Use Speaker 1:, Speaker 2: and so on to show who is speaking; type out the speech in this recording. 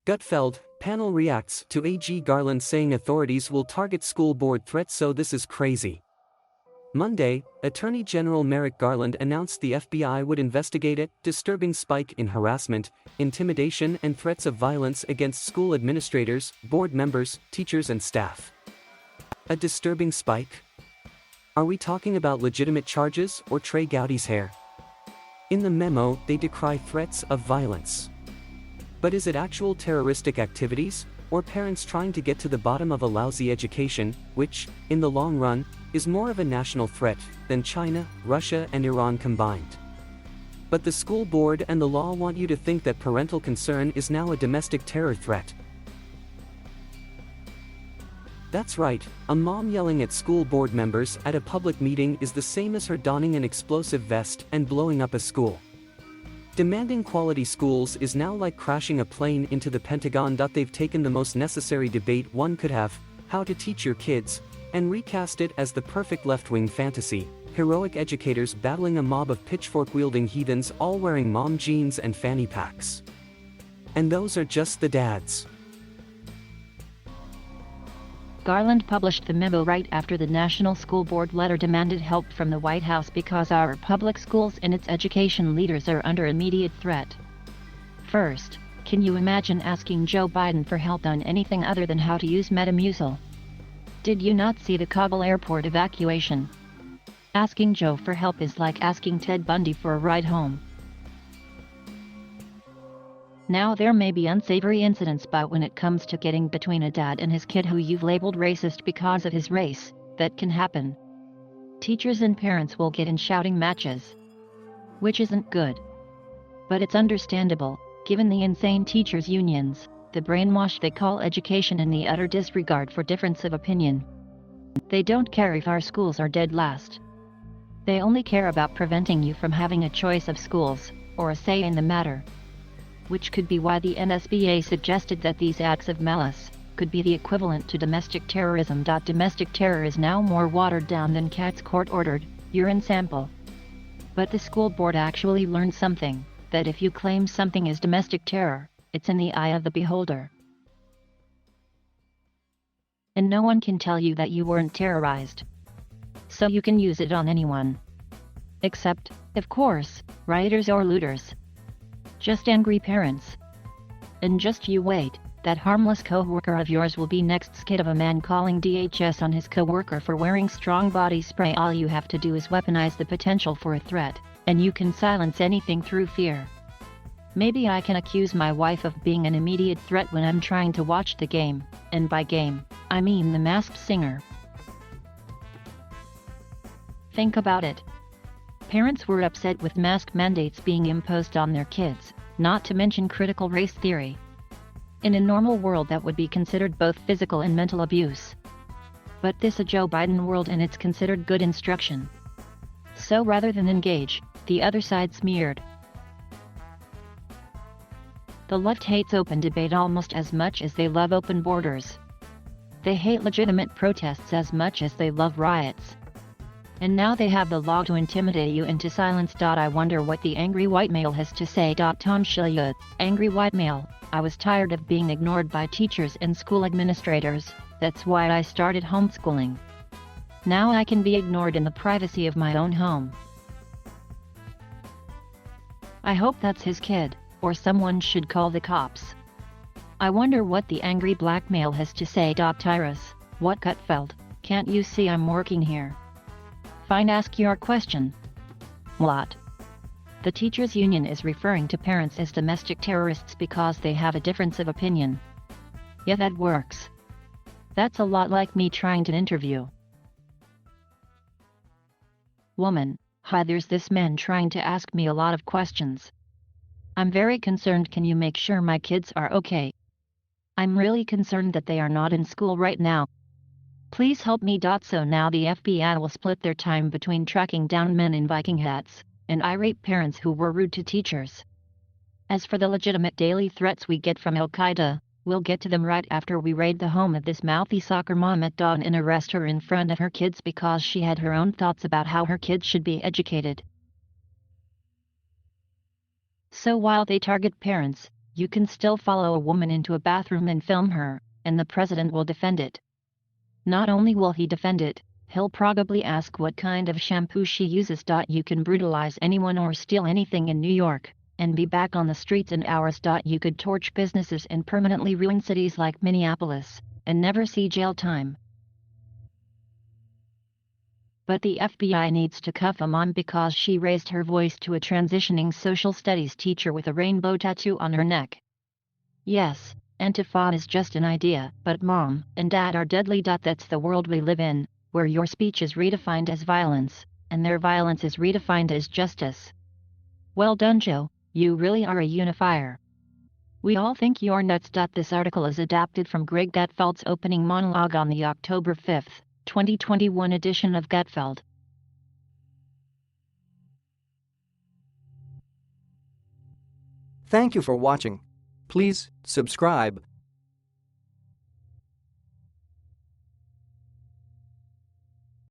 Speaker 1: Gutfeld, panel reacts to AG Garland saying authorities will target school board threats. So this is crazy. Monday, Attorney General Merrick Garland announced the FBI would investigate a disturbing spike in harassment, intimidation and threats of violence against school administrators, board members, teachers and staff. A disturbing spike? Are we talking about legitimate charges or Trey Gowdy's hair? In the memo, they decry threats of violence. But is it actual terroristic activities, or parents trying to get to the bottom of a lousy education, which, in the long run, is more of a national threat than China, Russia and Iran combined? But the school board and the law want you to think that parental concern is now a domestic terror threat. That's right, a mom yelling at school board members at a public meeting is the same as her donning an explosive vest and blowing up a school. Demanding quality schools is now like crashing a plane into the Pentagon. They've taken the most necessary debate one could have, how to teach your kids, and recast it as the perfect left-wing fantasy, heroic educators battling a mob of pitchfork-wielding heathens all wearing mom jeans and fanny packs. And those are just the dads.
Speaker 2: Garland published the memo right after the National School Board letter demanded help from the White House because our public schools and its education leaders are under immediate threat. First, can you imagine asking Joe Biden for help on anything other than how to use Metamucil? Did you not see the Kabul airport evacuation? Asking Joe for help is like asking Ted Bundy for a ride home. Now there may be unsavory incidents, but when it comes to getting between a dad and his kid who you've labeled racist because of his race, that can happen. Teachers and parents will get in shouting matches. Which isn't good. But it's understandable, given the insane teachers' unions, the brainwash they call education and the utter disregard for difference of opinion. They don't care if our schools are dead last. They only care about preventing you from having a choice of schools, or a say in the matter. Which could be why the NSBA suggested that these acts of malice could be the equivalent to domestic terrorism. Domestic terror is now more watered down than Cat's court-ordered urine sample. But the school board actually learned something, that if you claim something is domestic terror, it's in the eye of the beholder. And no one can tell you that you weren't terrorized. So you can use it on anyone. Except, of course, rioters or looters. Just angry parents. And just you wait, that harmless co-worker of yours will be next. Skit of a man calling DHS on his co-worker for wearing strong body spray. All you have to do is weaponize the potential for a threat, and you can silence anything through fear. Maybe I can accuse my wife of being an immediate threat when I'm trying to watch the game, and by game, I mean The Masked Singer. Think about it. Parents were upset with mask mandates being imposed on their kids, not to mention critical race theory. In a normal world that would be considered both physical and mental abuse. But this a Joe Biden world and it's considered good instruction. So rather than engage, the other side smeared. The left hates open debate almost as much as they love open borders. They hate legitimate protests as much as they love riots. And now they have the law to intimidate you into silence. I wonder what the angry white male has to say. Tom Shilliot, angry white male, I was tired of being ignored by teachers and school administrators, that's why I started homeschooling. Now I can be ignored in the privacy of my own home. I hope that's his kid, or someone should call the cops. I wonder what the angry black male has to say. Tyrus, what Gutfeld, can't you see I'm working here? Fine, ask your question. What? The teachers' union is referring to parents as domestic terrorists because they have a difference of opinion. Yeah, that works. That's a lot like me trying to interview. Woman, hi, there's this man trying to ask me a lot of questions. I'm very concerned. Can you make sure my kids are okay? I'm really concerned that they are not in school right now. Please help me. So now the FBI will split their time between tracking down men in Viking hats and irate parents who were rude to teachers. As for the legitimate daily threats we get from Al-Qaeda, we'll get to them right after we raid the home of this mouthy soccer mom at Dawn and arrest her in front of her kids because she had her own thoughts about how her kids should be educated. So while they target parents, You can still follow a woman into a bathroom and film her, and the president will defend it. Not only will he defend it, he'll probably ask what kind of shampoo she uses. You can brutalize anyone or steal anything in New York, and be back on the streets in hours. You could torch businesses and permanently ruin cities like Minneapolis, and never see jail time. But the FBI needs to cuff a mom because she raised her voice to a transitioning social studies teacher with a rainbow tattoo on her neck. Yes, Antifa is just an idea, but mom and dad are deadly. That's the world we live in, where your speech is redefined as violence, and their violence is redefined as justice. Well done, Joe, you really are a unifier. We all think you're nuts. This article is adapted from Greg Gutfeld's opening monologue on the October 5, 2021 edition of Gutfeld.
Speaker 3: Thank you for watching. Please subscribe